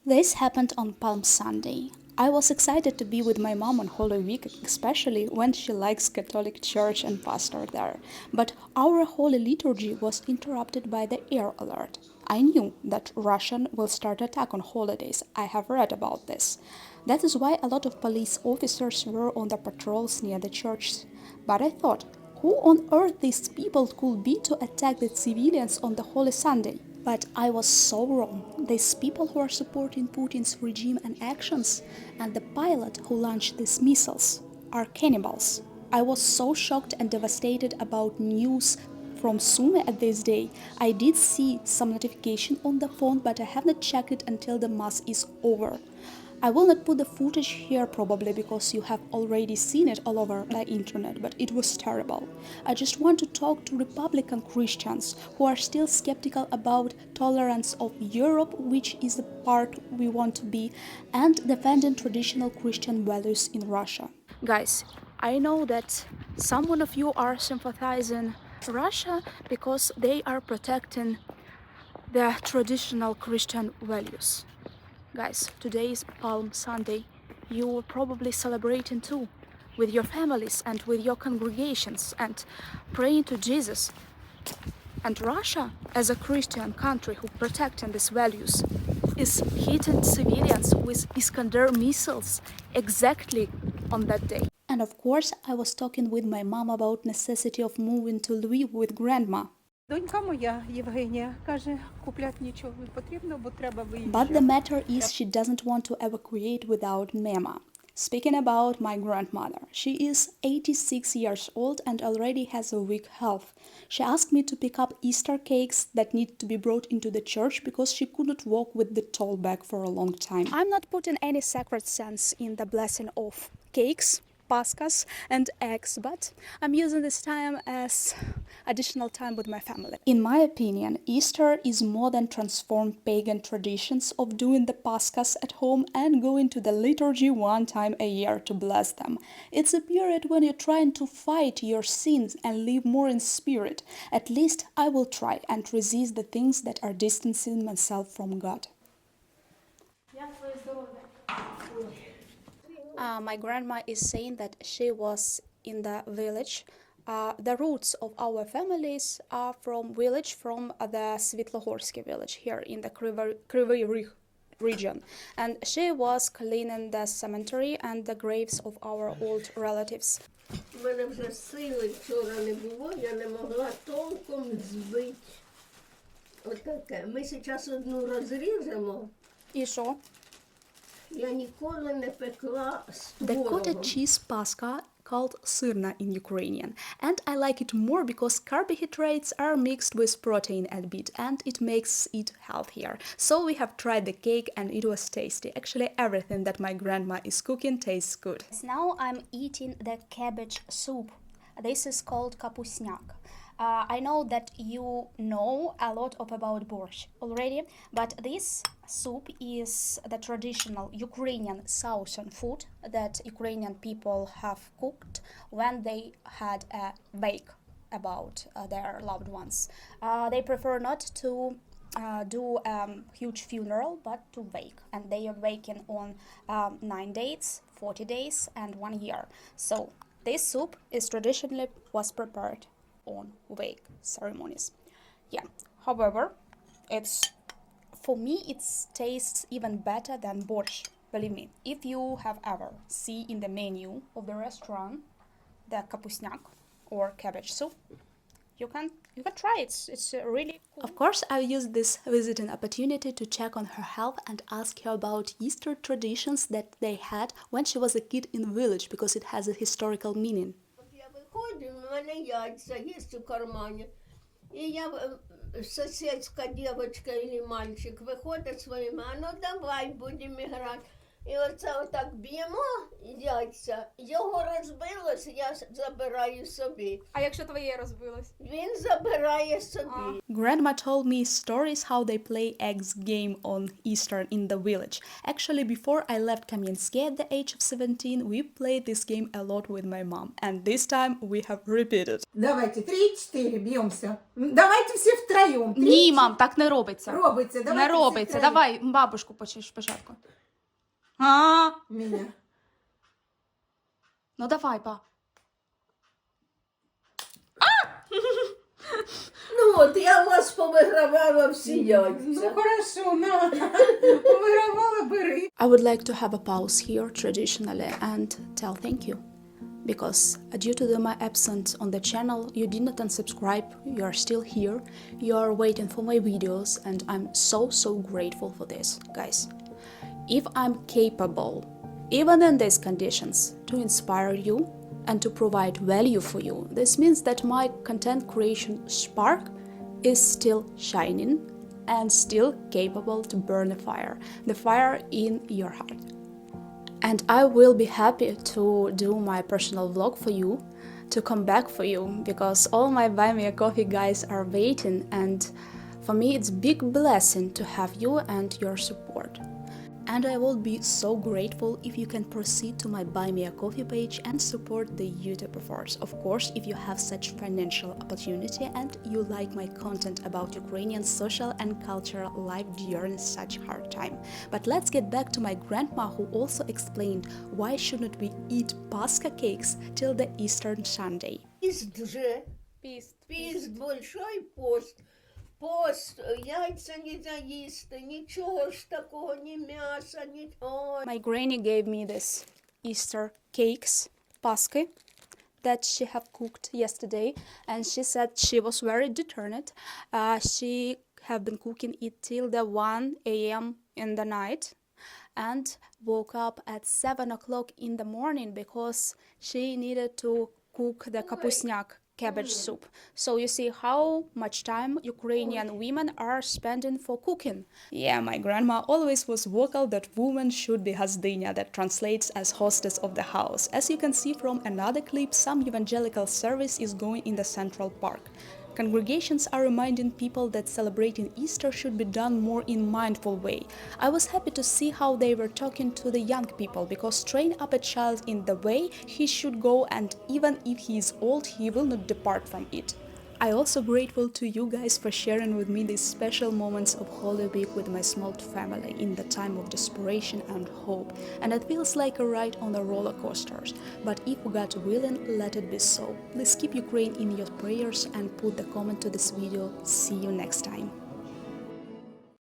This happened on Palm Sunday. I was excited to be with my mom on Holy Week, especially when she likes Catholic Church and pastor there. But our Holy Liturgy was interrupted by the air alert. I knew that Russian will start attack on holidays. I have read about this. That is why a lot of police officers were on the patrols near the churches. But I thought, who on earth these people could be to attack the civilians on the Holy Sunday? But I was so wrong. These people who are supporting Putin's regime and actions, and the pilot who launched these missiles, are cannibals. I was so shocked and devastated about news from Sumy at this day. I did see some notification on the phone, but I have not checked it until the mass is over. I will not put the footage here probably because you have already seen it all over the internet, but it was terrible. I just want to talk to Republican Christians who are still skeptical about tolerance of Europe, which is the part we want to be, and defending traditional Christian values in Russia. Guys, I know that some of you are sympathizing Russia because they are protecting their traditional Christian values. Guys, today is Palm Sunday. You are probably celebrating too, with your families and with your congregations and praying to Jesus. And Russia, as a Christian country who protecting these values, is hitting civilians with Iskander missiles exactly on that day. And of course, I was talking with my mom about necessity of moving to Lviv with grandma. Донька моя, Євгенія, каже, купляти нічого не потрібно, бо треба виїжджати. But the matter is she doesn't want to evacuate without Mema. Speaking about my grandmother, she is 86 years old and already has a weak health. She asked me to pick up Easter cakes that need to be brought into the church because she couldn't walk with the tall bag for a long time. I'm not putting any sacred sense in the blessing of cakes, paskas and eggs, but I'm using this time as additional time with my family. In my opinion, Easter is more than transformed pagan traditions of doing the paskas at home and going to the liturgy one time a year to bless them. It's a period when you're trying to fight your sins and live more in spirit. At least I will try and resist the things that are distancing myself from God. My grandma is saying that she was in the village. The roots of our families are from the Svetlogorsky village here in the Kryvyi Rih region. And she was cleaning the cemetery and the graves of our old relatives. У мене вже сили вчора не було, я не могла толком збити. Отаке. Ми зараз одну розріжемо. І що? Я ніколи не пекла з The творогом. cottage cheese paska called syrna in Ukrainian, and I like it more because carbohydrates are mixed with protein a bit and it makes it healthier. So we have tried the cake and it was tasty. Actually everything that my grandma is cooking tastes good. Now I'm eating the cabbage soup. This is called kapusnyak. I know that you know a lot about borscht already, but this soup is the traditional Ukrainian southern food that Ukrainian people have cooked when they had a wake about their loved ones. They prefer not to do a huge funeral, but to wake, and they are waking on 9 days, 40 days, and 1 year. So this soup is traditionally was prepared on wake ceremonies. Yeah, however, for me it tastes even better than borscht. Believe me, if you have ever seen in the menu of the restaurant the kapusnyak or cabbage soup, you can try it. It's really cool. Of course, I used this visiting opportunity to check on her health and ask her about Easter traditions that they had when she was a kid in the village because it has a historical meaning. Я виходжу, у мене яйця є у кармані. І сусідська дівчинка або мальчик виходить своїми, а ну давай будемо грати. І оце отак б'ємо яйця, його розбилось, я забираю собі. А якщо твоє розбилось? Він забирає собі. Grandma told me stories how they play eggs game on Easter in the village. Actually, before I left Kamensky at the age of 17, we played this game a lot with my mom. And this time we have repeated. Давайте, 3-4, б'ємося. Давайте всі втроєм. Ні, мам, так не робиться. Робиться, давайте Не всі робиться. втроєм. Давай бабушку почнеш спочатку. Меня. Ну давай, па. Ну от, я вас повигравала всі Ну, яйця. хорошо, на. Вигравала, бери. I would like to have a pause here traditionally and tell thank you. Because due to my absence on the channel, you did not unsubscribe, you are still here, you are waiting for my videos, and I'm so grateful for this, guys. If I'm capable, even in these conditions, to inspire you and to provide value for you, this means that my content creation spark is still shining and still capable to burn the fire in your heart. And I will be happy to do my personal vlog for you, to come back for you, because all my Buy Me a Coffee guys are waiting, and for me it's big blessing to have you and your support. And I will be so grateful if you can proceed to my Buy Me a Coffee page and support the YouTube efforts. Of course, if you have such financial opportunity and you like my content about Ukrainian social and cultural life during such hard time. But let's get back to my grandma, who also explained why shouldn't we eat Pascha cakes till the Easter Sunday. Піст вже, Піст. піст, большой пост. Пост, яйця не заїсти, нічого ж такого, ні м'яса, ні... Ой. My granny gave me this Easter cakes, Pascha, that she have cooked yesterday, and she said she was very determined. She have been cooking it till the 1 a.m. in the night and woke up at 7 o'clock in the morning because she needed to cook the kapusnyak cabbage soup. So you see how much time Ukrainian women are spending for cooking. Yeah, my grandma always was vocal that woman should be hazdinya, that translates as hostess of the house. As you can see from another clip, some evangelical service is going in the Central Park. Congregations are reminding people that celebrating Easter should be done more in mindful way. I was happy to see how they were talking to the young people, because train up a child in the way he should go, and even if he is old, he will not depart from it. I also grateful to you guys for sharing with me these special moments of Holy Week with my small family in the time of desperation and hope, and it feels like a ride on the roller coasters. But if God willing, let it be so. Please keep Ukraine in your prayers and put the comment to this video. See you next time.